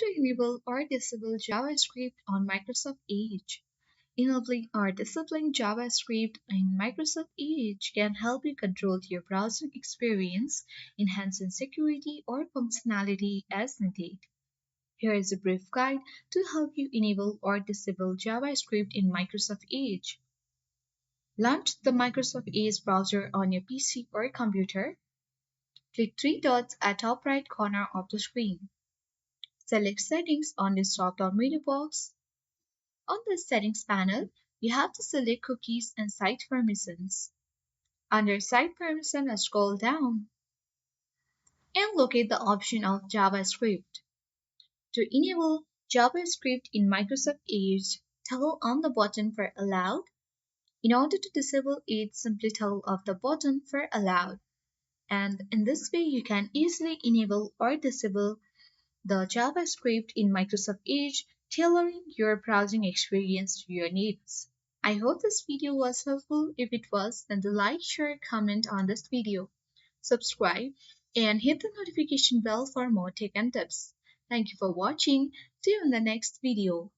to enable or disable JavaScript on Microsoft Edge. Enabling or disabling JavaScript in Microsoft Edge can help you control your browsing experience, enhancing security or functionality as needed. Here is a brief guide to help you enable or disable JavaScript in Microsoft Edge. Launch the Microsoft Edge browser on your PC or computer. Click three dots at top right corner of the screen. Select Settings on this drop-down menu box. On the Settings panel, you have to select Cookies and Site Permissions. Under Site Permission, scroll down and locate the option of JavaScript. To enable JavaScript in Microsoft Edge, toggle on the button for Allowed. In order to disable it, simply toggle off the button for Allowed. And in this way, you can easily enable or disable the JavaScript in Microsoft Edge, tailoring your browsing experience to your needs. I hope this video was helpful. If it was, then like, share, comment on this video, subscribe, and hit the notification bell for more tech and tips. Thank you for watching. See you in the next video.